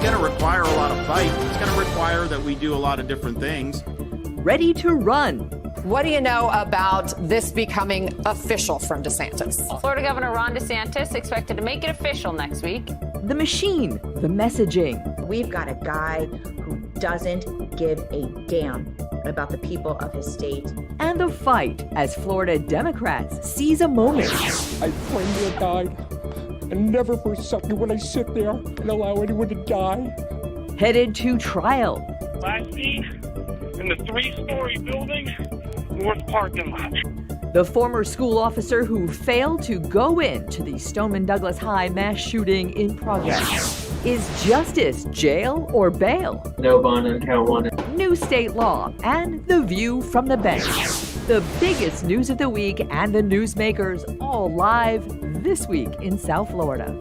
going to require a lot of fight. It's going to require that we do a lot of different things. Ready to run. What do you know about this becoming official from DeSantis? Florida Governor Ron DeSantis expected to make it official next week. The machine, the messaging. We've got a guy who doesn't give a damn about the people of his state. And the fight as Florida Democrats seize a moment. I plainly died, and never for a second would I sit there and allow anyone to die. Headed to trial. Last scene in the 3-story building, north parking lot. The former school officer who failed to go into the Stoneman Douglas High mass shooting in progress. Is justice jail or bail? No bond on count one. New state law and the view from the bench. The biggest news of the week and the newsmakers all live this week in South Florida.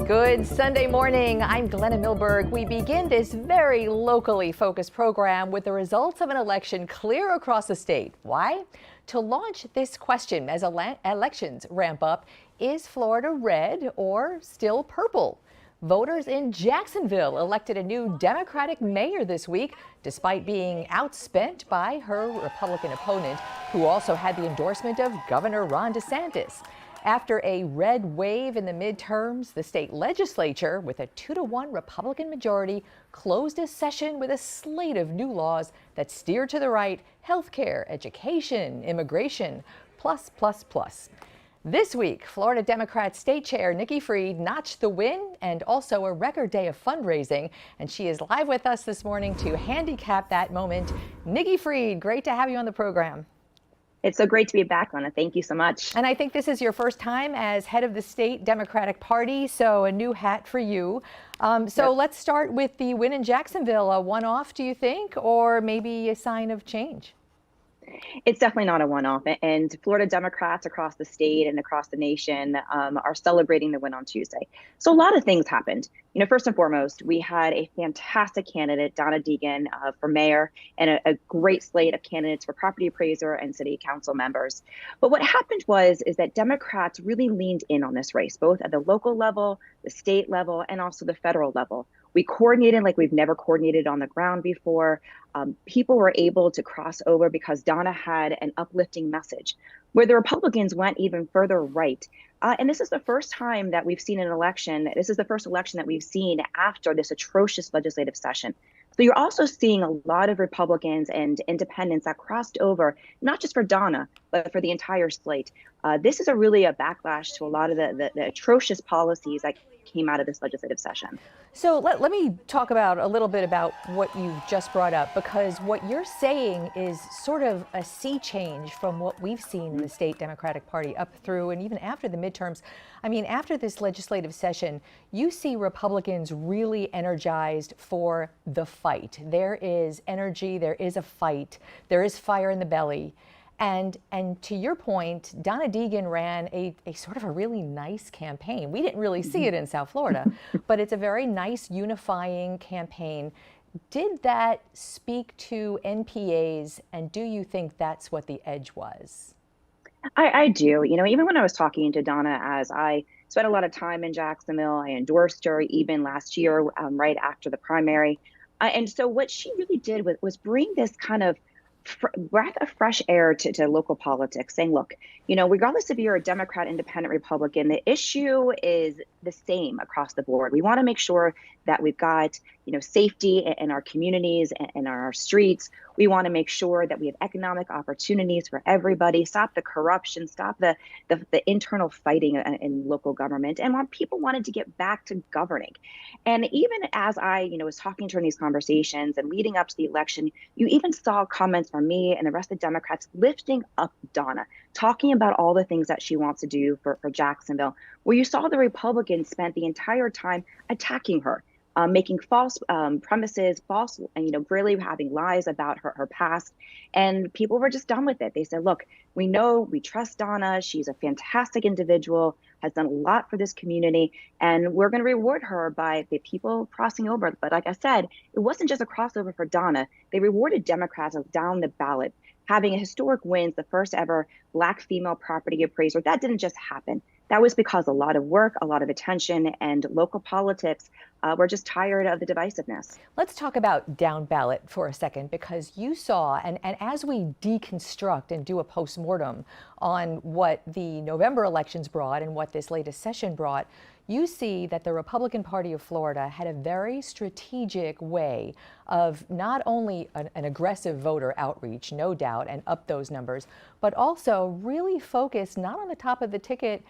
Good Sunday morning. I'm Glenna Milberg. We begin this very locally focused program with the results of an election clear across the state. Why? To launch this question as elections ramp up, is Florida red or still purple? Voters in Jacksonville elected a new Democratic mayor this week, despite being outspent by her Republican opponent, who also had the endorsement of Governor Ron DeSantis. After a red wave in the midterms, the state legislature, with a 2-to-1 Republican majority, closed a session with a slate of new laws that steer to the right: healthcare, education, immigration, plus. This week, Florida Democrat State Chair Nikki Fried notched the win and also a record day of fundraising. And she is live with us this morning to handicap that moment. Nikki Fried, great to have you on the program. It's so great to be back, Lana. Thank you so much. And I think this is your first time as head of the state Democratic Party, so a new hat for you. Yep. Let's start with the win in Jacksonville. A one-off, do you think, or maybe a sign of change? It's definitely not a one-off, and Florida Democrats across the state and across the nation are celebrating the win on Tuesday. So a lot of things happened. You know, first and foremost, we had a fantastic candidate, Donna Deegan, for mayor, and a great slate of candidates for property appraiser and city council members. But what happened is that Democrats really leaned in on this race, both at the local level, the state level, and also the federal level. We coordinated like we've never coordinated on the ground before. People were able to cross over because Donna had an uplifting message, where the Republicans went even further right. And this is the first time that we've seen an election. This is the first election that we've seen after this atrocious legislative session. So you're also seeing a lot of Republicans and independents that crossed over, not just for Donna, but for the entire slate. This is really a backlash to a lot of the atrocious policies that came out of this legislative session. So let me talk about a little bit about what you just brought up, because what you're saying is sort of a sea change from what we've seen in the state Democratic Party up through and even after the midterms. I mean, after this legislative session, you see Republicans really energized for the fight. There is energy, there is a fight, there is fire in the belly. And to your point, Donna Deegan ran a sort of a really nice campaign. We didn't really see it in South Florida, but it's a very nice unifying campaign. Did that speak to NPAs, and do you think that's what the edge was? I do. You know, even when I was talking to Donna, as I spent a lot of time in Jacksonville, I endorsed her even last year, right after the primary. And so what she really did was bring this kind of breath of fresh air to local politics, saying, look, you know, regardless if you're a Democrat, Independent, Republican, the issue is the same across the board. We want to make sure that we've got, you know, safety in our communities and our streets. We want to make sure that we have economic opportunities for everybody, stop the corruption, stop the internal fighting in local government, and people wanted to get back to governing. And even as I, you know, was talking to her in these conversations and leading up to the election, you even saw comments from me and the rest of the Democrats lifting up Donna, talking about all the things that she wants to do for Jacksonville, where you saw the Republicans spent the entire time attacking her, making false premises, false, you know, really having lies about her past. And people were just done with it. They said, look, we trust Donna. She's a fantastic individual, has done a lot for this community, and we're going to reward her by the people crossing over. But like I said, it wasn't just a crossover for Donna. They rewarded Democrats down the ballot, having a historic win, the first ever Black female property appraiser. That didn't just happen. That was because a lot of work, a lot of attention, and local politics We're just tired of the divisiveness. Let's talk about down ballot for a second, because you saw, and as we deconstruct and do a postmortem on what the November elections brought and what this latest session brought, you see that the Republican Party of Florida had a very strategic way of not only an aggressive voter outreach, no doubt, and up those numbers, but also really focused not on the top of the ticket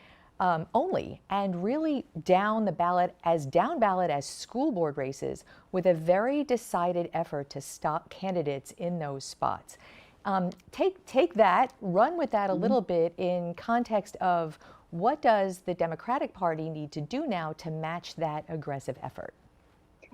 only, and really down ballot as school board races, with a very decided effort to stop candidates in those spots. Take that, run with that a little bit in context of what does the Democratic Party need to do now to match that aggressive effort?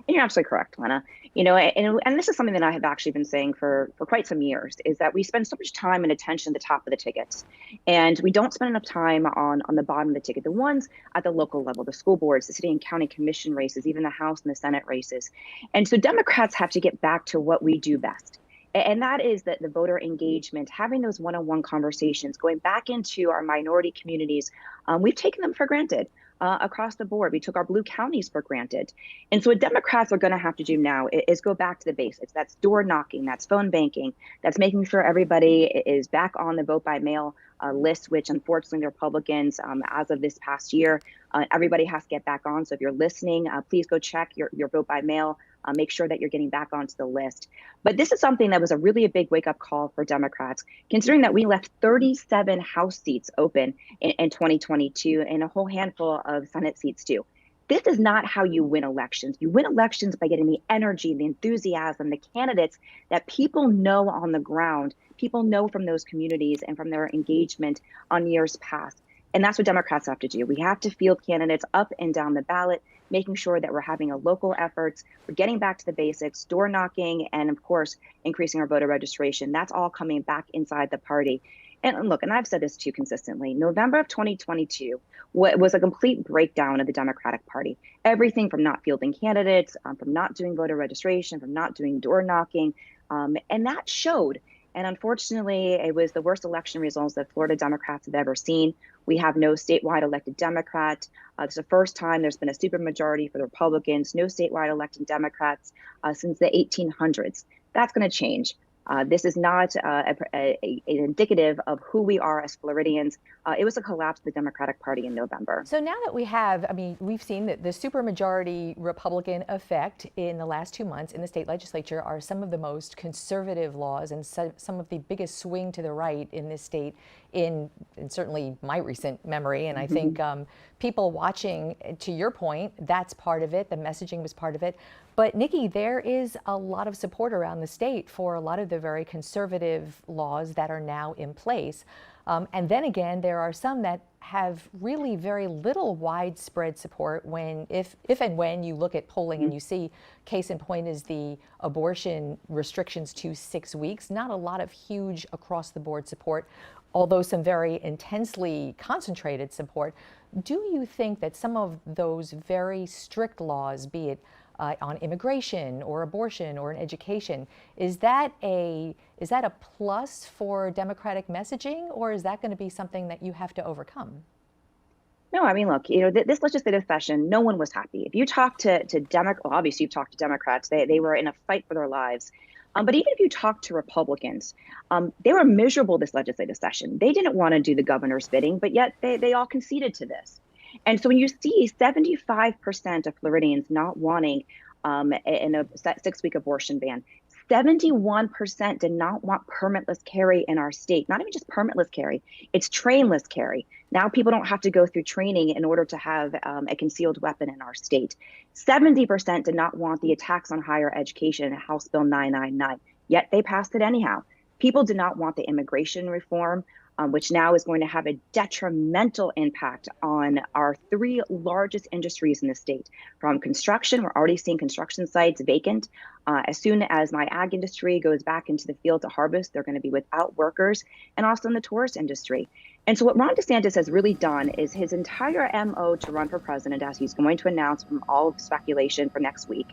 You're absolutely correct, Glenna. And this is something that I have actually been saying for quite some years, is that we spend so much time and attention at the top of the tickets, and we don't spend enough time on the bottom of the ticket, the ones at the local level, the school boards, the city and county commission races, even the House and the Senate races. And so Democrats have to get back to what we do best. And that is that the voter engagement, having those one-on-one conversations, going back into our minority communities. We've taken them for granted. Across the board. We took our blue counties for granted. And so what Democrats are going to have to do now is go back to the basics. That's door knocking, that's phone banking, that's making sure everybody is back on the vote by mail list, which unfortunately the Republicans, as of this past year, everybody has to get back on. So if you're listening, please go check your vote by mail. Make sure that you're getting back onto the list. But this is something that was a big wake-up call for Democrats, considering that we left 37 House seats open in 2022 and a whole handful of Senate seats too. This is not how you win elections. You win elections by getting the energy, the enthusiasm, the candidates that people know on the ground, people know from those communities and from their engagement on years past. And that's what Democrats have to do. We have to field candidates up and down the ballot, making sure that we're having a local efforts, we're getting back to the basics, door knocking, and of course, increasing our voter registration. That's all coming back inside the party. And look, and I've said this too consistently, November of 2022 was a complete breakdown of the Democratic Party. Everything from not fielding candidates, from not doing voter registration, from not doing door knocking, and that showed. And unfortunately, it was the worst election results that Florida Democrats have ever seen. We have no statewide elected Democrat. It's the first time there's been a supermajority for the Republicans, no statewide elected Democrats since the 1800s. That's going to change. This is not indicative of who we are as Floridians. It was a collapse of the Democratic Party in November. So now that we have, we've seen that the supermajority Republican effect in the last 2 months in the state legislature are some of the most conservative laws and some of the biggest swing to the right in this state in certainly my recent memory. And I think people watching, to your point, that's part of it. The messaging was part of it. But Nikki, there is a lot of support around the state for a lot of the very conservative laws that are now in place. And then again, there are some that have really very little widespread support when, if and when you look at polling and you see, case in point is the abortion restrictions to 6 weeks, not a lot of huge across the board support, although some very intensely concentrated support. Do you think that some of those very strict laws, be it on immigration or abortion or in education, is that a plus for Democratic messaging, or is that going to be something that you have to overcome? No, look, this legislative session, no one was happy. If you talk to Democrats, well, obviously you've talked to Democrats, they were in a fight for their lives. But even if you talk to Republicans, they were miserable this legislative session. They didn't want to do the governor's bidding, but yet they all conceded to this. And so when you see 75% of Floridians not wanting in a 6-week abortion ban, 71% did not want permitless carry in our state. Not even just permitless carry, it's trainless carry. Now people don't have to go through training in order to have a concealed weapon in our state. 70% did not want the attacks on higher education in House Bill 999, yet they passed it anyhow. People did not want the immigration reform, which now is going to have a detrimental impact on our 3 largest industries in the state. From construction, we're already seeing construction sites vacant. As soon as my ag industry goes back into the field to harvest, they're going to be without workers, and also in the tourist industry. And so what Ron DeSantis has really done is his entire MO to run for president, as he's going to announce from all of speculation for next week.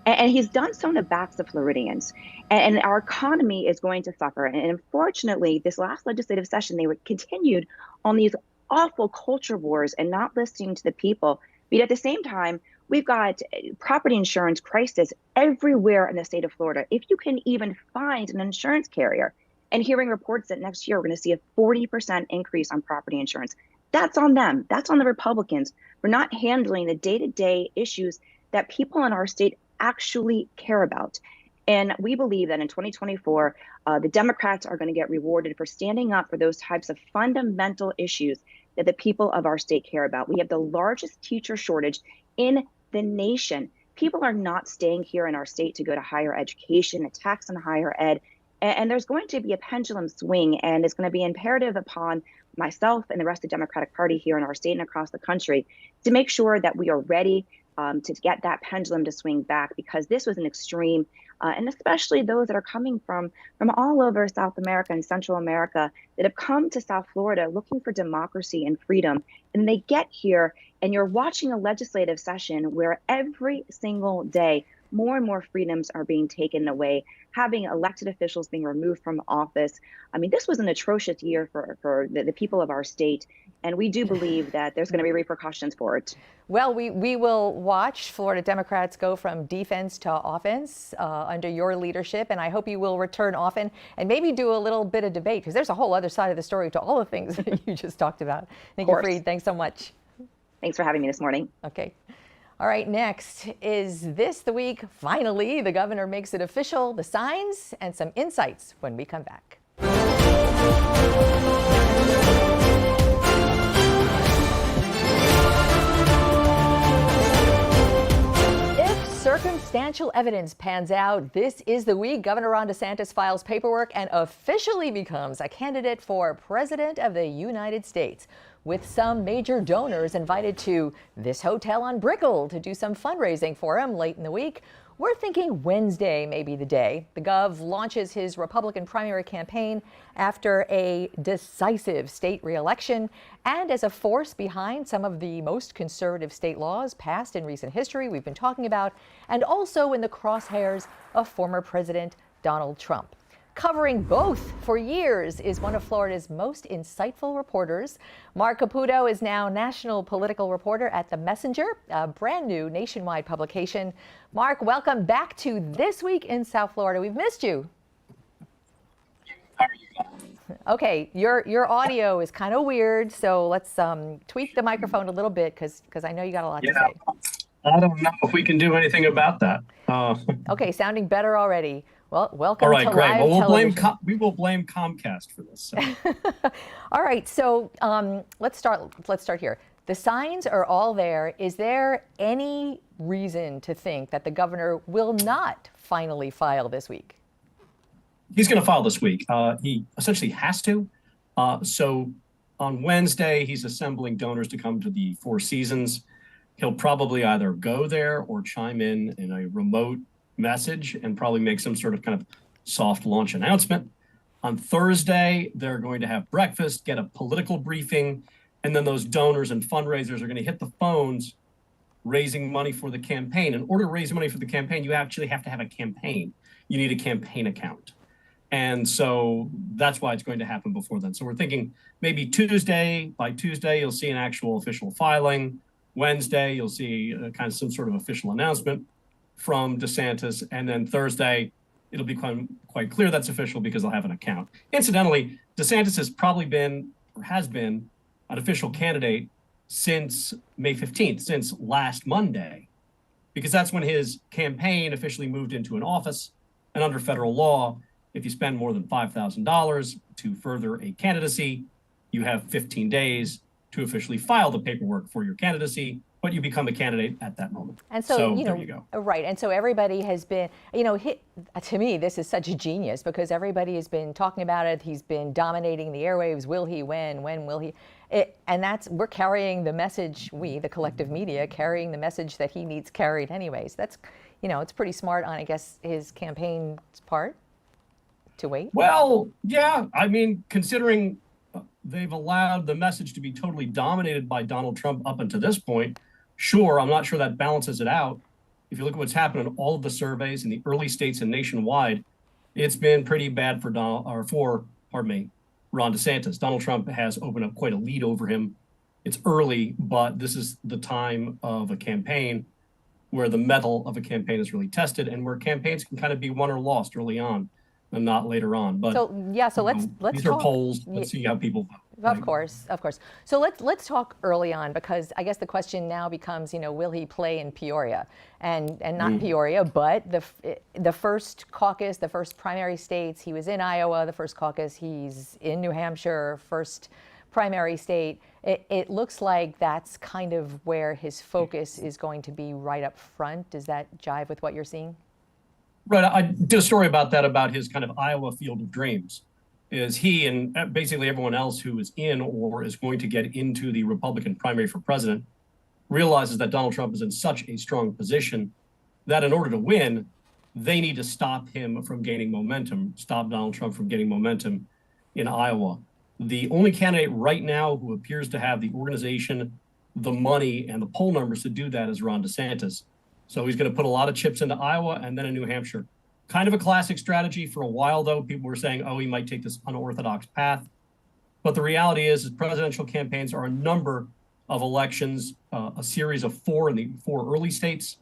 And he's done so on the backs of Floridians. And our economy is going to suffer. And unfortunately, this last legislative session, they were continued on these awful culture wars and not listening to the people. But at the same time, We've got property insurance crisis everywhere in the state of Florida. If you can even find an insurance carrier, and hearing reports that next year we're going to see a 40% increase on property insurance, that's on them. That's on the Republicans for not handling the day-to-day issues that people in our state actually care about. And we believe that in 2024, the Democrats are going to get rewarded for standing up for those types of fundamental issues that the people of our state care about. We have the largest teacher shortage in the nation. People are not staying here in our state to go to higher education, a tax on higher ed. And there's going to be a pendulum swing, and it's going to be imperative upon myself and the rest of the Democratic Party here in our state and across the country to make sure that we are ready to get that pendulum to swing back, because this was an extreme, and especially those that are coming from all over South America and Central America that have come to South Florida looking for democracy and freedom. And they get here, and you're watching a legislative session where every single day more and more freedoms are being taken away, having elected officials being removed from office. I mean, this was an atrocious year for the people of our state, and we do believe that there's going to be repercussions for it. Well, we will watch Florida Democrats go from defense to offense under your leadership, and I hope you will return often and maybe do a little bit of debate, because there's a whole other side of the story to all the things that you just talked about. Nikki Fried, thanks so much. Thanks for having me this morning. Okay. All right, next, is this the week? Finally, the governor makes it official, the signs and some insights when we come back. If circumstantial evidence pans out, this is the week Governor Ron DeSantis files paperwork and officially becomes a candidate for President of the United States, with some major donors invited to this hotel on Brickell to do some fundraising for him late in the week. We're thinking Wednesday may be the day the Gov launches his Republican primary campaign after a decisive state re-election and as a force behind some of the most conservative state laws passed in recent history we've been talking about, and also in the crosshairs of former President Donald Trump. Covering both for years is one of Florida's most insightful reporters. Marc Caputo is now national political reporter at The Messenger, a brand new nationwide publication. Marc, welcome back to This Week in South Florida. We've missed you. How are you? Okay, your audio is kind of weird, so let's tweak the microphone a little bit because I know you got a lot to say. I don't know if we can do anything about that. Okay, sounding better already. Well, welcome all right, to great. live Well, television. we will blame Comcast for this. So. All right, so let's start here. The signs are all there. Is there any reason to think that the governor will not finally file this week? He's going to file this week. He essentially has to. So on Wednesday, he's assembling donors to come to the Four Seasons. He'll probably either go there or chime in a remote message and probably make some sort of kind of soft launch announcement. On Thursday, they're going to have breakfast, get a political briefing, and then those donors and fundraisers are going to hit the phones raising money for the campaign. In order to raise money for the campaign, you actually have to have a campaign. You need a campaign account. And so that's why it's going to happen before then. So we're thinking maybe Tuesday. By Tuesday, you'll see an actual official filing. Wednesday, you'll see kind of some sort of official announcement from DeSantis, and then Thursday, it'll become quite clear that's official because they'll have an account. Incidentally, DeSantis has probably been, or has been, an official candidate since May 15th, since last Monday, because that's when his campaign officially moved into an office. And under federal law, if you spend more than $5,000 to further a candidacy, you have 15 days to officially file the paperwork for your candidacy, but you become a candidate at that moment. And so there you go. Right. And so everybody has been, to me, this is such a genius because everybody has been talking about it. He's been dominating the airwaves. Will he win? When will he? We're carrying the message, the collective media, carrying the message that he needs carried anyways. That's, it's pretty smart on, I guess, his campaign's part to wait. Well, yeah. I mean, considering they've allowed the message to be totally dominated by Donald Trump up until this point, sure, I'm not sure that balances it out. If you look at what's happened in all of the surveys in the early states and nationwide, it's been pretty bad for Ron DeSantis. Donald Trump has opened up quite a lead over him. It's early, but this is the time of a campaign where the mettle of a campaign is really tested and where campaigns can kind of be won or lost early on and not later on. But so let's these talk. are polls. Let's see how people vote. Of course. So let's talk early on, because I guess the question now becomes, will he play in Peoria, and not Peoria, but the first caucus, the first primary states. He was in Iowa, the first caucus. He's in New Hampshire, first primary state. It looks like that's kind of where his focus is going to be, right up front. Does that jive with what you're seeing? Right. I did a story about that, about his kind of Iowa field of dreams. Is he and basically everyone else who is in or is going to get into the Republican primary for president realizes that Donald Trump is in such a strong position that in order to win, they need to stop him from gaining momentum, stop Donald Trump from getting momentum in Iowa. The only candidate right now who appears to have the organization, the money, and the poll numbers to do that is Ron DeSantis. So he's going to put a lot of chips into Iowa and then in New Hampshire. Kind of a classic strategy. For a while, though, people were saying, he might take this unorthodox path. But the reality is presidential campaigns are a number of elections, a series of four in the four early states.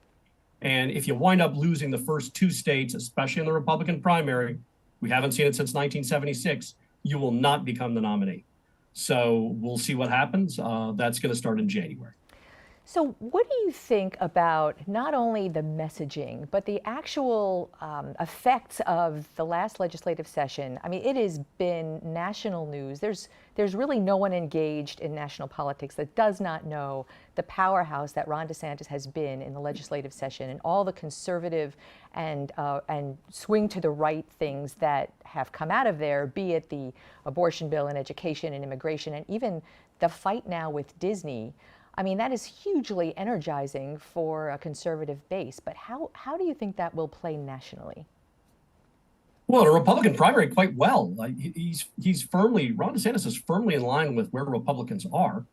And if you wind up losing the first two states, especially in the Republican primary, we haven't seen it since 1976, you will not become the nominee. So we'll see what happens. That's going to start in January. So what do you think about not only the messaging, but the actual effects of the last legislative session? I mean, it has been national news. There's really no one engaged in national politics that does not know the powerhouse that Ron DeSantis has been in the legislative session, and all the conservative and swing to the right things that have come out of there, be it the abortion bill and education and immigration, and even the fight now with Disney. I mean, that is hugely energizing for a conservative base. But how do you think that will play nationally? Well, a Republican primary, quite well. He's firmly, Ron DeSantis is firmly in line with where Republicans are.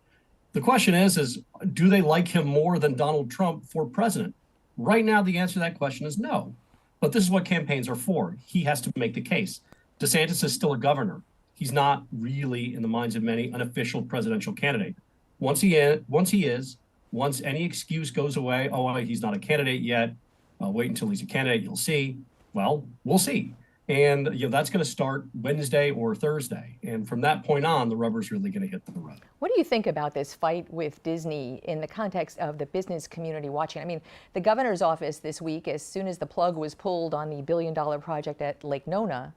The question is do they like him more than Donald Trump for president? Right now, the answer to that question is no. But this is what campaigns are for. He has to make the case. DeSantis is still a governor. He's not really, in the minds of many, an official presidential candidate. Once any excuse goes away, he's not a candidate yet, wait until he's a candidate, you'll see. Well, we'll see. And that's going to start Wednesday or Thursday. And from that point on, the rubber's really going to hit the road. What do you think about this fight with Disney in the context of the business community watching? I mean, the governor's office this week, as soon as the plug was pulled on the billion-dollar project at Lake Nona,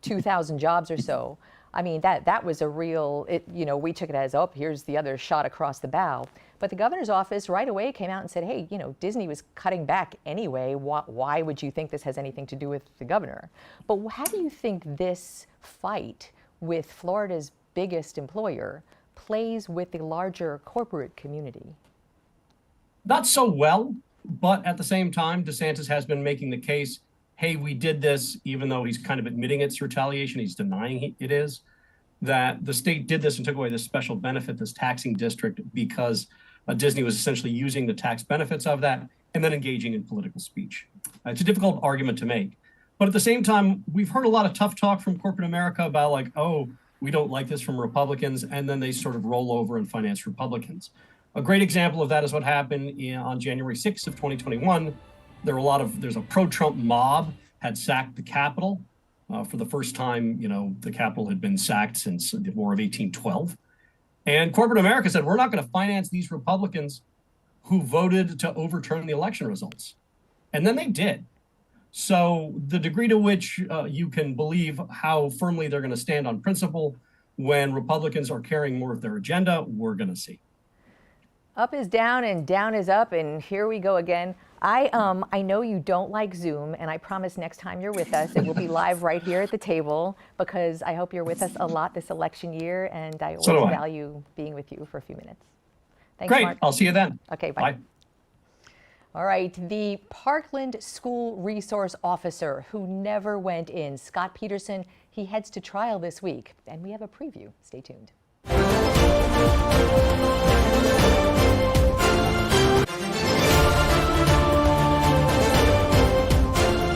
2,000 jobs or so. I mean, that was a real, we took it as, here's the other shot across the bow. But the governor's office right away came out and said, hey, Disney was cutting back anyway. Why would you think this has anything to do with the governor? But how do you think this fight with Florida's biggest employer plays with the larger corporate community? Not so well, but at the same time, DeSantis has been making the case, hey, we did this, even though he's kind of admitting it's retaliation, he's denying it is, that the state did this and took away this special benefit, this taxing district, because Disney was essentially using the tax benefits of that and then engaging in political speech. It's a difficult argument to make. But at the same time, we've heard a lot of tough talk from corporate America about we don't like this from Republicans, and then they sort of roll over and finance Republicans. A great example of that is what happened on January 6th of 2021. There's a pro-Trump mob had sacked the Capitol. For the first time, the Capitol had been sacked since the War of 1812. And corporate America said, we're not going to finance these Republicans who voted to overturn the election results. And then they did. So the degree to which you can believe how firmly they're going to stand on principle when Republicans are carrying more of their agenda, we're going to see. Up is down and down is up, and here we go again. I know you don't like Zoom, and I promise next time you're with us, it will be live right here at the table, because I hope you're with us a lot this election year, and I always value being with you for a few minutes. Thanks, Great. Marc. I'll see you then. Okay, bye. All right, the Parkland School Resource Officer who never went in, Scott Peterson, he heads to trial this week, and we have a preview. Stay tuned.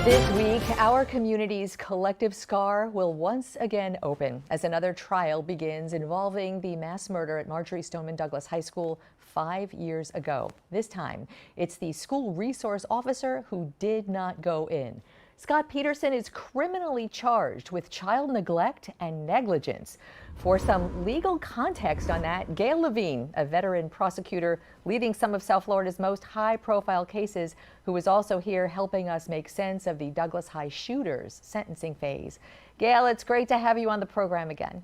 This week, our community's collective scar will once again open as another trial begins involving the mass murder at Marjory Stoneman Douglas High School 5 years ago. This time, it's the school resource officer who did not go in. Scott Peterson is criminally charged with child neglect and negligence. For some legal context on that, Gail Levine, a veteran prosecutor leading some of South Florida's most high-profile cases, who is also here helping us make sense of the Douglas High shooters' sentencing phase. Gail, it's great to have you on the program again.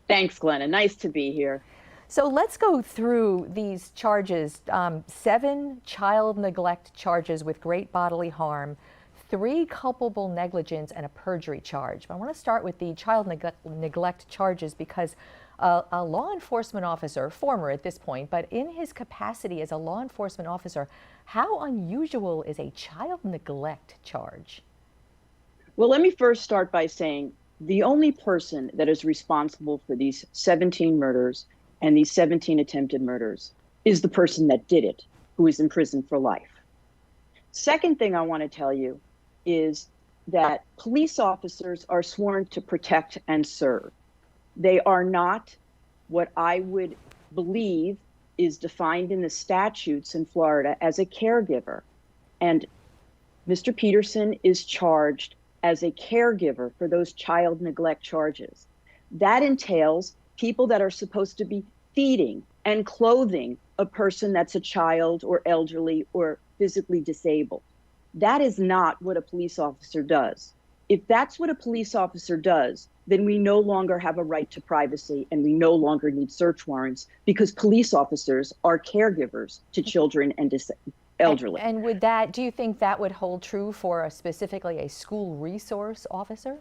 Thanks, Glenna. Nice to be here. So let's go through these charges. 7 child neglect charges with great bodily harm, 3 culpable negligence, and a perjury charge. But I want to start with the child neglect charges because a law enforcement officer, former at this point, but in his capacity as a law enforcement officer, how unusual is a child neglect charge? Well, let me first start by saying the only person that is responsible for these 17 murders and these 17 attempted murders is the person that did it, who is in prison for life. Second thing I want to tell you is that police officers are sworn to protect and serve. They are not what I would believe is defined in the statutes in Florida as a caregiver. And Mr. Peterson is charged as a caregiver for those child neglect charges. That entails people that are supposed to be feeding and clothing a person that's a child or elderly or physically disabled. That is not what a police officer does. If that's what a police officer does, then we no longer have a right to privacy and we no longer need search warrants because police officers are caregivers to children and elderly. And do you think that would hold true for specifically a school resource officer?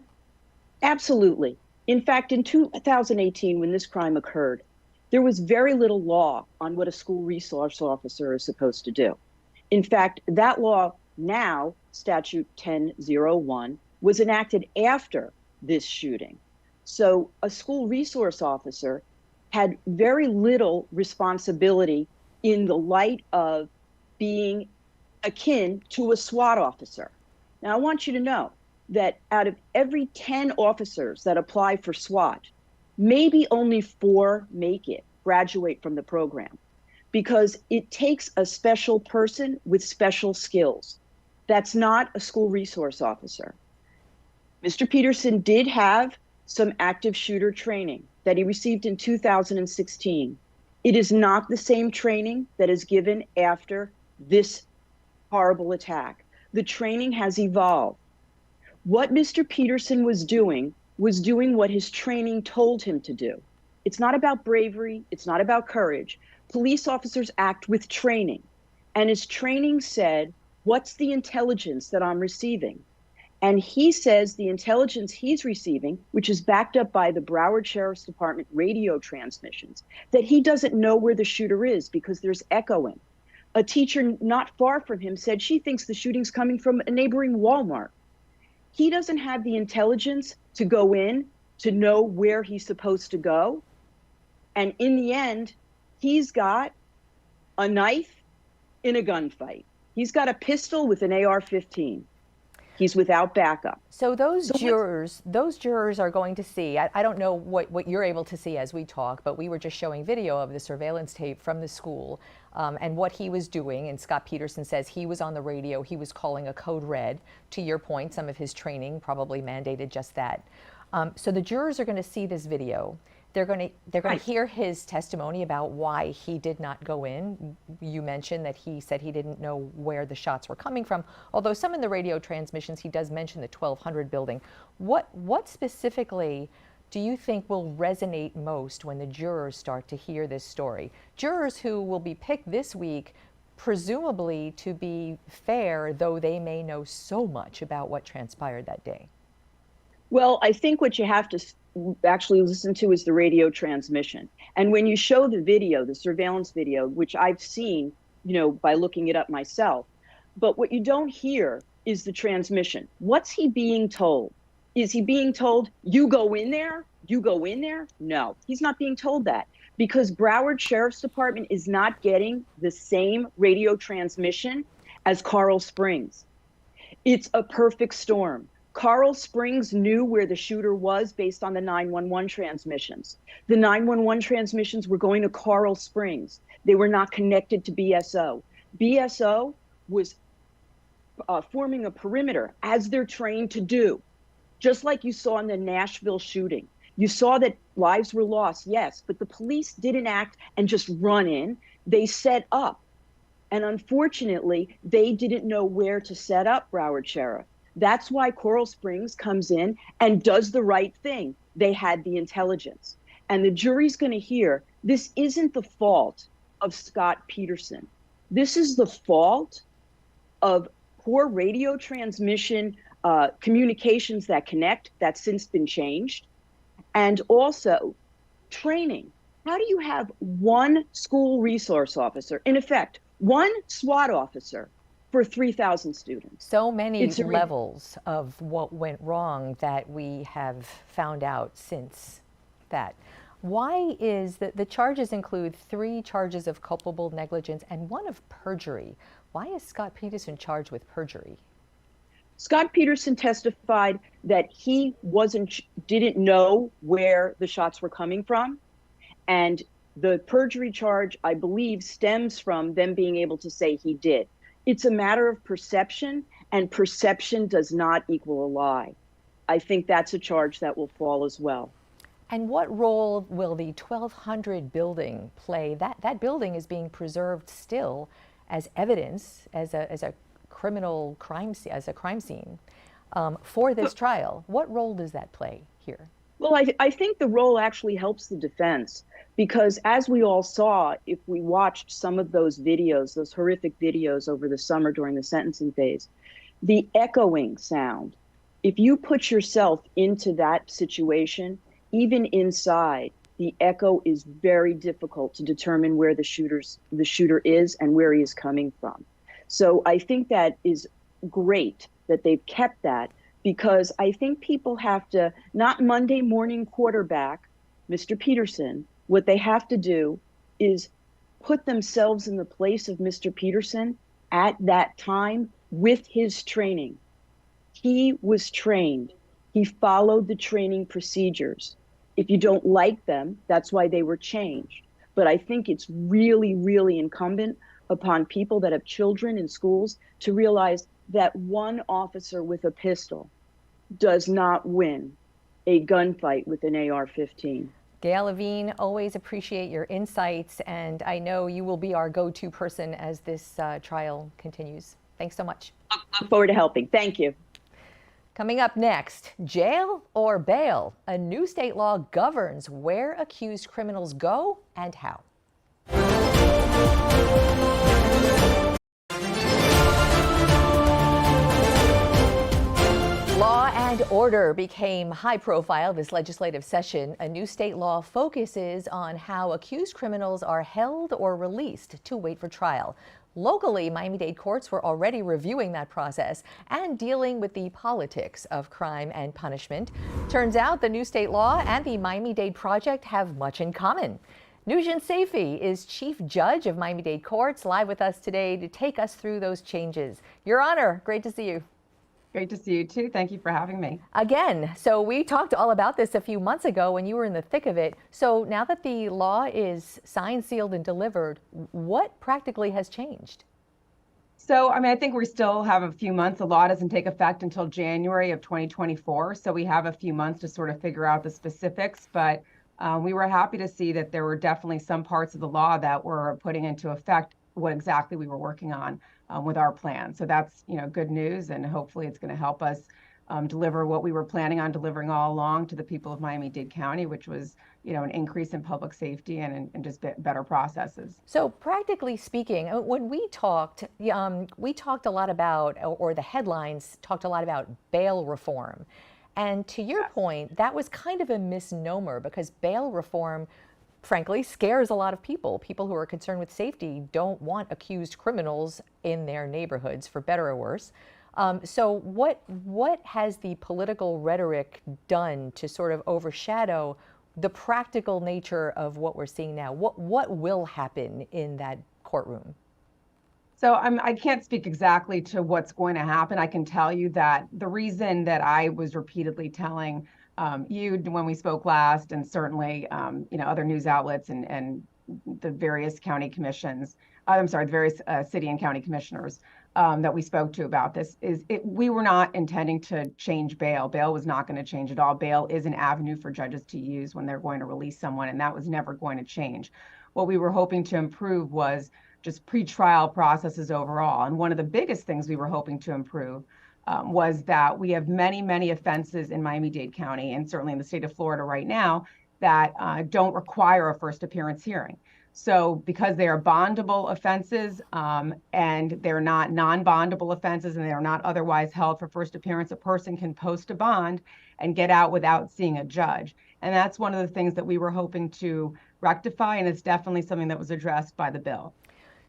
Absolutely. In fact, in 2018, when this crime occurred, there was very little law on what a school resource officer is supposed to do. In fact, that law now, Statute 1001, was enacted after this shooting. So a school resource officer had very little responsibility in the light of being akin to a SWAT officer. Now, I want you to know that out of every 10 officers that apply for SWAT, maybe only 4 make it, graduate from the program, because it takes a special person with special skills. That's not a school resource officer. Mr. Peterson did have some active shooter training that he received in 2016. It is not the same training that is given after this horrible attack. The training has evolved. What Mr. Peterson was doing what his training told him to do. It's not about bravery. It's not about courage. Police officers act with training. And his training said, what's the intelligence that I'm receiving? And he says the intelligence he's receiving, which is backed up by the Broward Sheriff's Department radio transmissions, that he doesn't know where the shooter is because there's echoing. A teacher not far from him said she thinks the shooting's coming from a neighboring Walmart. He doesn't have the intelligence to go in, to know where he's supposed to go. And in the end, he's got a knife in a gunfight. He's got a pistol with an AR-15. He's without backup. So those jurors are going to see, I don't know what you're able to see as we talk, but we were just showing video of the surveillance tape from the school and what he was doing. And Scott Peterson says he was on the radio, he was calling a code red. To your point, some of his training probably mandated just that. So the jurors are going to see this video. They're going to hear his testimony about why he did not go in. You mentioned that he said he didn't know where the shots were coming from, although some in the radio transmissions he does mention the 1200 building. What specifically do you think will resonate most when the jurors start to hear this story? Jurors who will be picked this week, presumably to be fair, though they may know so much about what transpired that day. Well, I think what you have to actually listen to is the radio transmission. And when you show the video, the surveillance video, which I've seen, by looking it up myself, but what you don't hear is the transmission. What's he being told? Is he being told, you go in there? You go in there? No, he's not being told that because Broward Sheriff's Department is not getting the same radio transmission as Coral Springs. It's a perfect storm. Coral Springs knew where the shooter was based on the 911 transmissions. The 911 transmissions were going to Coral Springs. They were not connected to BSO. BSO was forming a perimeter, as they're trained to do, just like you saw in the Nashville shooting. You saw that lives were lost, yes, but the police didn't act and just run in. They set up. And unfortunately, they didn't know where to set up, Broward Sheriff. That's why Coral Springs comes in and does the right thing. They had the intelligence. And the jury's going to hear this isn't the fault of Scott Peterson. This is the fault of poor radio transmission, communications that connect, that's since been changed, and also training. How do you have one school resource officer, in effect, one SWAT officer for 3,000 students? So many levels of what went wrong that we have found out since that. Why is that the charges include 3 charges of culpable negligence and 1 of perjury? Why is Scott Peterson charged with perjury? Scott Peterson testified that he didn't know where the shots were coming from. And the perjury charge, I believe, stems from them being able to say he did. It's a matter of perception, and perception does not equal a lie. I think that's a charge that will fall as well. And what role will the 1200 building play? That building is being preserved still as evidence, as a criminal crime scene for this trial. What role does that play here? Well, I think the role actually helps the defense, because as we all saw, if we watched some of those videos, those horrific videos over the summer during the sentencing phase, the echoing sound, if you put yourself into that situation, even inside, the echo is very difficult to determine where the shooter is and where he is coming from. So I think that is great that they've kept that, because I think people have to not Monday morning quarterback Mr. Peterson. What they have to do is put themselves in the place of Mr. Peterson at that time with his training. He was trained. He followed the training procedures. If you don't like them, that's why they were changed. But I think it's really, really incumbent upon people that have children in schools to realize that one officer with a pistol does not win a gunfight with an AR-15. Gail Levine, always appreciate your insights, and I know you will be our go-to person as this trial continues. Thanks so much. Look forward to helping. Thank you. Coming up next, jail or bail? A new state law governs where accused criminals go and how. Law and order became high profile this legislative session. A new state law focuses on how accused criminals are held or released to wait for trial. Locally, Miami-Dade courts were already reviewing that process and dealing with the politics of crime and punishment. Turns out the new state law and the Miami-Dade project have much in common. Nushin Sayfie is chief judge of Miami-Dade courts, live with us today to take us through those changes. Your Honor, great to see you. Great to see you too. Thank you for having me. Again, so we talked all about this a few months ago when you were in the thick of it. So now that the law is signed, sealed, and delivered, what practically has changed? So, I mean, I think we still have a few months. The law doesn't take effect until January of 2024. So we have a few months to sort of figure out the specifics. But we were happy to see that there were definitely some parts of the law that were putting into effect what exactly we were working on with our plan. So that's, good news, and hopefully it's going to help us deliver what we were planning on delivering all along to the people of Miami-Dade County, which was, an increase in public safety and just better processes. So practically speaking, when we talked a lot about, or the headlines talked a lot about bail reform. And to your point, that was kind of a misnomer, because bail reform frankly scares a lot of people. People who are concerned with safety don't want accused criminals in their neighborhoods, for better or worse. So what has the political rhetoric done to sort of overshadow the practical nature of what we're seeing now? What will happen in that courtroom? So I can't speak exactly to what's going to happen. I can tell you that the reason that I was repeatedly telling you when we spoke last, and certainly other news outlets and the various county commissions, the various city and county commissioners that we spoke to about this, we were not intending to change bail. Bail was not going to change at all. Bail is an avenue for judges to use when they're going to release someone, and that was never going to change. What we were hoping to improve was just pretrial processes overall. And one of the biggest things we were hoping to improve was that we have many, many offenses in Miami-Dade County, and certainly in the state of Florida right now, that don't require a first appearance hearing. So because they are bondable offenses and they're not non-bondable offenses and they are not otherwise held for first appearance, a person can post a bond and get out without seeing a judge. And that's one of the things that we were hoping to rectify, and it's definitely something that was addressed by the bill.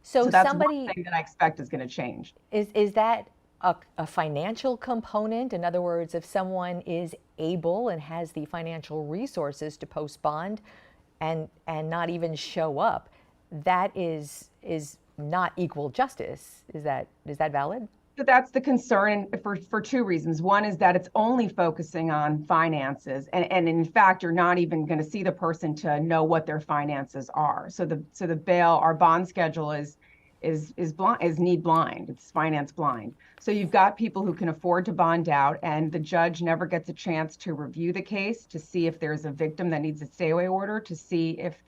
So that's one thing that I expect is going to change. Is that a financial component? In other words, if someone is able and has the financial resources to post bond and not even show up, that is not equal justice. Is that valid? So that's the concern for two reasons. One is that it's only focusing on finances, and in fact, you're not even going to see the person to know what their finances are. So the bail, our bond schedule is need blind. It's finance blind. So you've got people who can afford to bond out, and the judge never gets a chance to review the case to see if there's a victim that needs a stay away order, to see if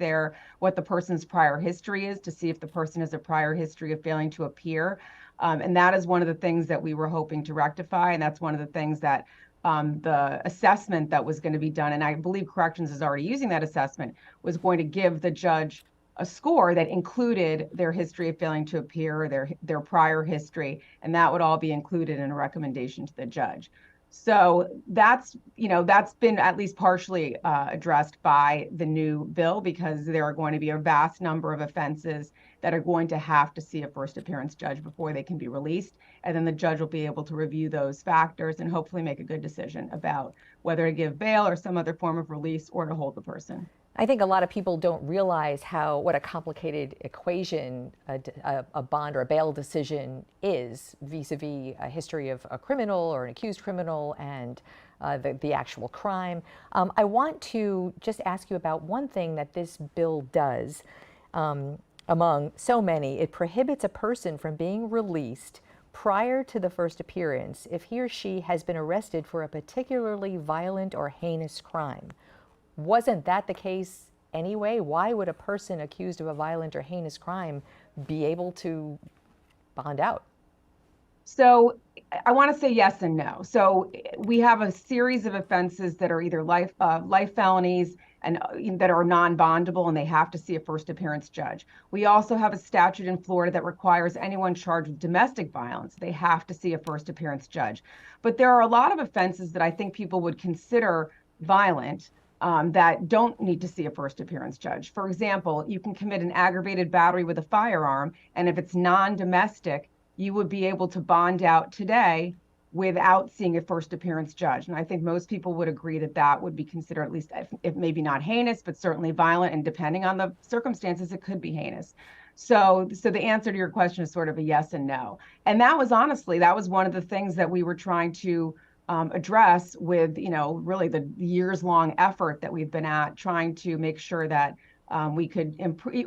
what the person's prior history is, to see if the person has a prior history of failing to appear. And that is one of the things that we were hoping to rectify. And that's one of the things that the assessment that was going to be done, and I believe Corrections is already using that assessment, was going to give the judge a score that included their history of failing to appear, their prior history, and that would all be included in a recommendation to the judge. So that's been at least partially addressed by the new bill, because there are going to be a vast number of offenses that are going to have to see a first appearance judge before they can be released. And then the judge will be able to review those factors and hopefully make a good decision about whether to give bail or some other form of release or to hold the person. I think a lot of people don't realize what a complicated equation a bond or a bail decision is vis-a-vis a history of a criminal or an accused criminal and the actual crime. I want to just ask you about one thing that this bill does among so many. It prohibits a person from being released prior to the first appearance if he or she has been arrested for a particularly violent or heinous crime. Wasn't that the case anyway? Why would a person accused of a violent or heinous crime be able to bond out? So I want to say yes and no. So we have a series of offenses that are either life felonies and that are non-bondable, and they have to see a first appearance judge. We also have a statute in Florida that requires anyone charged with domestic violence, they have to see a first appearance judge. But there are a lot of offenses that I think people would consider violent that don't need to see a first appearance judge. For example, you can commit an aggravated battery with a firearm, and if it's non-domestic, you would be able to bond out today without seeing a first appearance judge. And I think most people would agree that that would be considered, at least if maybe not heinous, but certainly violent, and depending on the circumstances, it could be heinous. So the answer to your question is sort of a yes and no. And that was one of the things that we were trying to address with, really the years-long effort that we've been at trying to make sure that we could improve.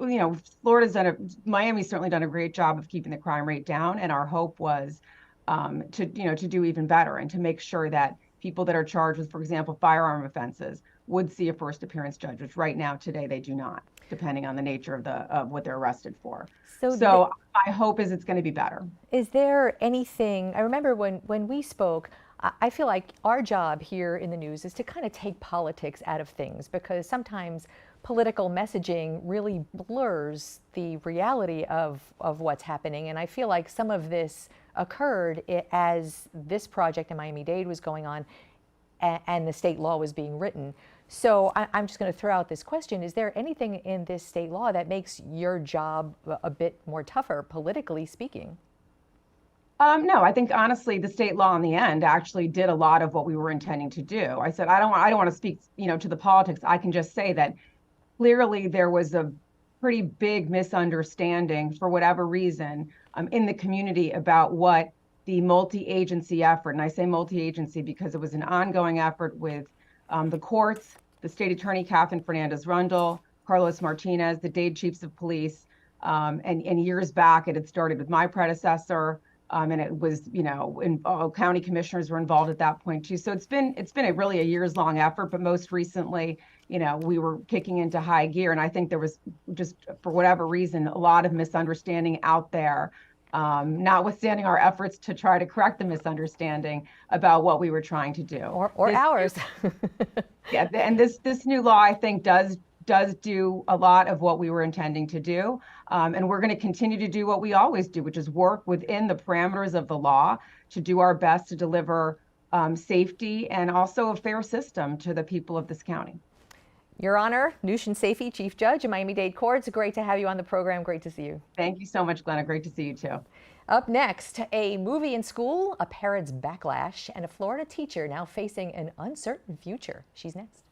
Miami's certainly done a great job of keeping the crime rate down, and our hope was to do even better and to make sure that people that are charged with, for example, firearm offenses would see a first appearance judge, which right now today they do not, depending on the nature of what they're arrested for. So my hope is it's going to be better. Is there anything, I remember when we spoke, I feel like our job here in the news is to kind of take politics out of things, because sometimes political messaging really blurs the reality of what's happening. And I feel like some of this occurred as this project in Miami-Dade was going on and the state law was being written. So I'm just going to throw out this question. Is there anything in this state law that makes your job a bit more tougher, politically speaking? No, I think honestly, the state law in the end actually did a lot of what we were intending to do. I said, I don't want to speak, to the politics. I can just say that clearly there was a pretty big misunderstanding for whatever reason in the community about what the multi-agency effort, and I say multi-agency because it was an ongoing effort with the courts, the state attorney, Catherine Fernandez-Rundle, Carlos Martinez, the Dade chiefs of police. And years back, it had started with my predecessor. And it was, county commissioners were involved at that point too. So it's been really a years-long effort, but most recently, we were kicking into high gear. And I think there was just, for whatever reason, a lot of misunderstanding out there, notwithstanding our efforts to try to correct the misunderstanding about what we were trying to do. Or ours. Yeah, and this new law, I think, does do a lot of what we were intending to do. And we're going to continue to do what we always do, which is work within the parameters of the law to do our best to deliver safety and also a fair system to the people of this county. Your Honor, Nushin Sayfie, Chief Judge of Miami-Dade Courts. Great to have you on the program. Great to see you. Thank you so much, Glenna. Great to see you too. Up next, a movie in school, a parent's backlash, and a Florida teacher now facing an uncertain future. She's next.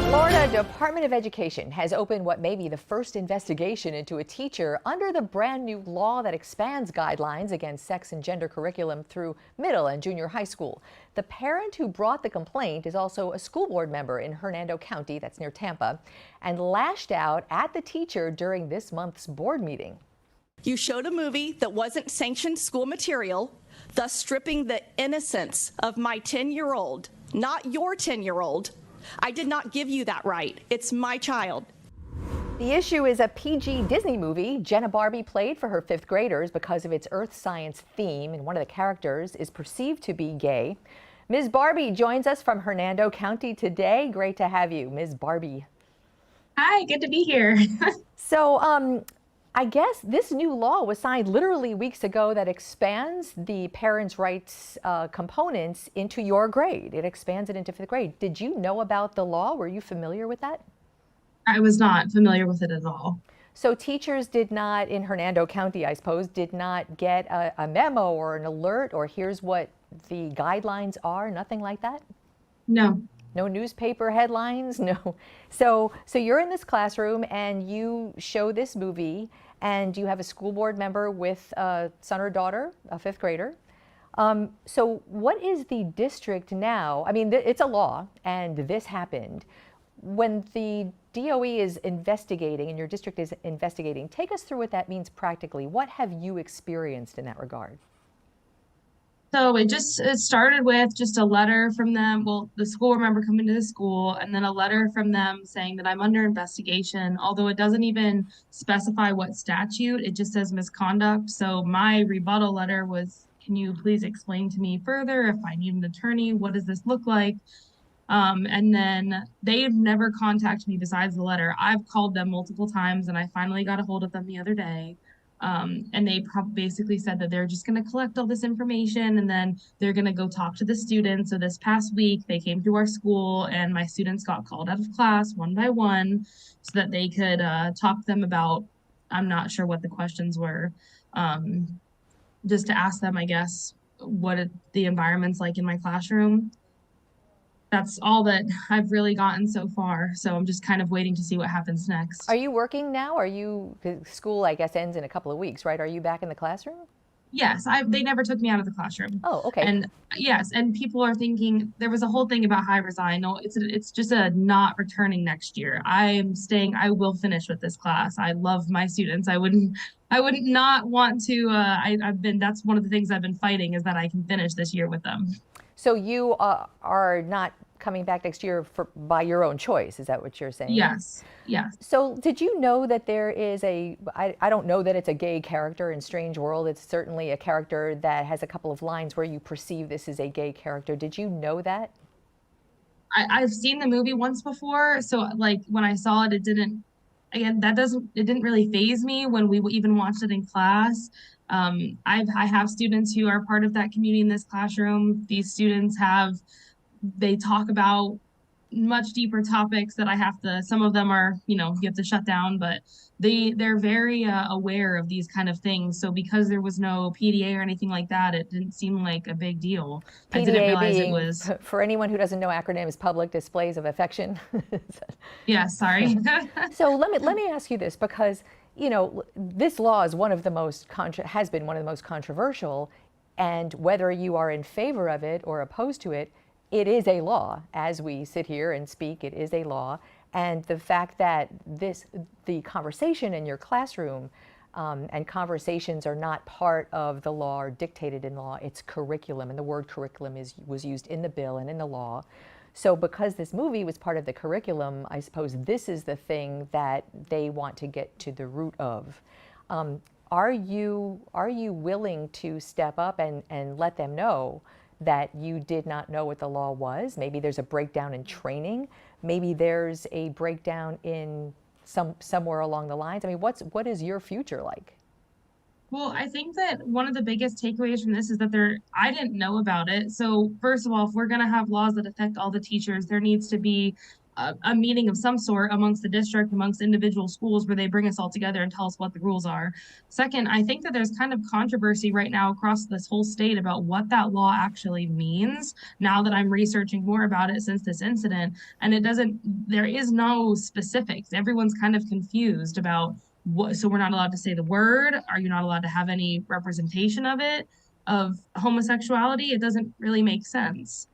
Florida Department of Education has opened what may be the first investigation into a teacher under the brand new law that expands guidelines against sex and gender curriculum through middle and junior high school. The parent who brought the complaint is also a school board member in Hernando County, that's near Tampa, and lashed out at the teacher during this month's board meeting. You showed a movie that wasn't sanctioned school material, thus stripping the innocence of my 10-year-old, not your 10-year-old. I did not give you that right. It's my child. The issue is a PG Disney movie Jenna Barbee played for her fifth graders because of its earth science theme, and one of the characters is perceived to be gay. Ms. Barbee joins us from Hernando County today. Great to have you, Ms. Barbee. Hi, good to be here. So, I guess this new law was signed literally weeks ago that expands the parents' rights components into your grade. It expands it into fifth grade. Did you know about the law? Were you familiar with that? I was not familiar with it at all. So teachers did not, in Hernando County, I suppose, did not get a memo or an alert or here's what the guidelines are, nothing like that? No. No newspaper headlines, no. So you're in this classroom and you show this movie and you have a school board member with a son or daughter, a fifth grader. So what is the district now? I mean, it's a law and this happened. When the DOE is investigating and your district is investigating, take us through what that means practically. What have you experienced in that regard? So it started with just a letter from them. Well, the school member coming to the school and then a letter from them saying that I'm under investigation, although it doesn't even specify what statute, it just says misconduct. So my rebuttal letter was, can you please explain to me further if I need an attorney? What does this look like? And then they've never contacted me besides the letter. I've called them multiple times and I finally got a hold of them the other day. And they basically said that they're just going to collect all this information and then they're going to go talk to the students. So this past week, they came to our school and my students got called out of class one by one so that they could talk to them about, I'm not sure what the questions were, just to ask them, I guess, what the environment's like in my classroom. That's all that I've really gotten so far. So I'm just kind of waiting to see what happens next. Are you working now? School, I guess, ends in a couple of weeks, right? Are you back in the classroom? Yes, they never took me out of the classroom. Oh, okay. And yes, and people are thinking, there was a whole thing about high resign. No, it's just a not returning next year. I am staying, I will finish with this class. I love my students. I would not want to, that's one of the things I've been fighting is that I can finish this year with them. So you are not coming back next year by your own choice. Is that what you're saying? Yes. Yes. So did you know that there is I don't know that it's a gay character in Strange World. It's certainly a character that has a couple of lines where you perceive this as a gay character. Did you know that? I've seen the movie once before. So like when I saw it, it didn't really faze me when we even watched it in class. I have students who are part of that community in this classroom. These students they talk about much deeper topics that some of them are, you have to shut down, but they're very aware of these kind of things. So because there was no PDA or anything like that, it didn't seem like a big deal. PDA I didn't realize it was. For anyone who doesn't know, acronyms, public displays of affection. Yeah, sorry. So let me ask you this, because this law is has been one of the most controversial, And whether you are in favor of it or opposed to it, it is a law. As we sit here and speak, it is a law. And the fact that the conversation in your classroom and conversations are not part of the law or dictated in law, it's curriculum. And the word curriculum was used in the bill and in the law. So because this movie was part of the curriculum, I suppose this is the thing that they want to get to the root of. Are you willing to step up and let them know that you did not know what the law was? Maybe there's a breakdown in training. Maybe there's a breakdown in somewhere along the lines. I mean, what is your future like? Well, I think that one of the biggest takeaways from this is that I didn't know about it. So first of all, if we're going to have laws that affect all the teachers, there needs to be a meeting of some sort amongst the district, amongst individual schools, where they bring us all together and tell us what the rules are. Second, I think that there's kind of controversy right now across this whole state about what that law actually means, now that I'm researching more about it since this incident. And there is no specifics. Everyone's kind of confused about so we're not allowed to say the word. Are you not allowed to have any representation of it, of homosexuality? It doesn't really make sense.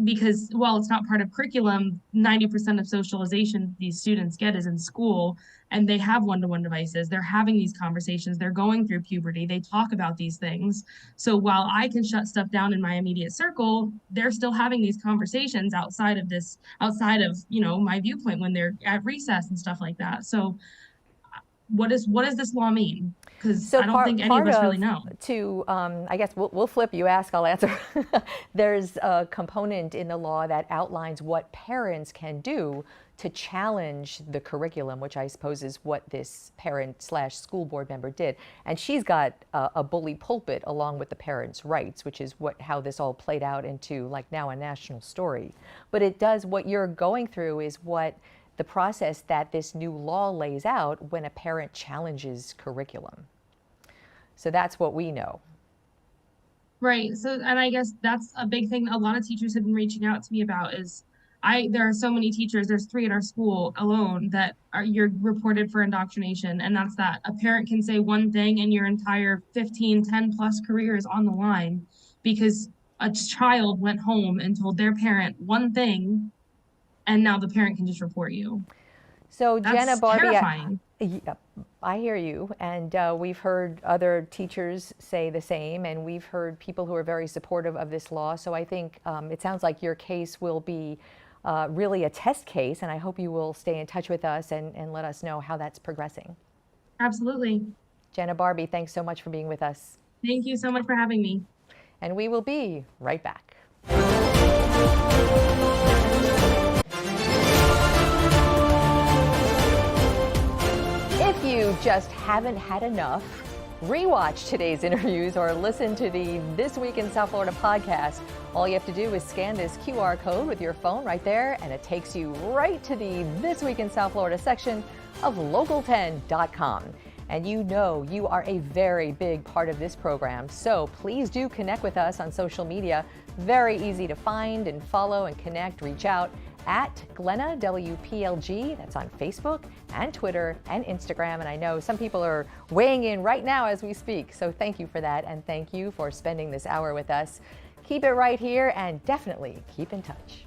Because while it's not part of curriculum, 90% of socialization these students get is in school, and they have one-to-one devices. They're having these conversations. They're going through puberty. They talk about these things. So while I can shut stuff down in my immediate circle, they're still having these conversations outside of my viewpoint when they're at recess and stuff like that. So what does this law mean? Because I don't think any of us really know. I guess we'll flip. You ask, I'll answer. There's a component in the law that outlines what parents can do to challenge the curriculum, which I suppose is what this parent/school board member did. And she's got a bully pulpit along with the parents' rights, which is how this all played out into now a national story. But what you're going through is what the process that this new law lays out when a parent challenges curriculum. So that's what we know. Right. So, and I guess that's a big thing a lot of teachers have been reaching out to me about is there are so many teachers, there's 3 at our school alone that you're reported for indoctrination. And that's that a parent can say one thing and your entire 10 plus career is on the line because a child went home and told their parent one thing, and now the parent can just report you. So That's Jenna Barbee, terrifying. I hear you, and we've heard other teachers say the same, and we've heard people who are very supportive of this law. So I think it sounds like your case will be really a test case, and I hope you will stay in touch with us and let us know how that's progressing. Absolutely. Jenna Barbee, thanks so much for being with us. Thank you so much for having me. And we will be right back. If you just haven't had enough, rewatch today's interviews or listen to the This Week in South Florida podcast. All you have to do is scan this QR code with your phone right there, and it takes you right to the This Week in South Florida section of local10.com. And you are a very big part of this program, so please do connect with us on social media. Very easy to find and follow and connect, reach out at Glenna WPLG. That's on Facebook and Twitter and Instagram. And I know some people are weighing in right now as we speak. So thank you for that. And thank you for spending this hour with us. Keep it right here and definitely keep in touch.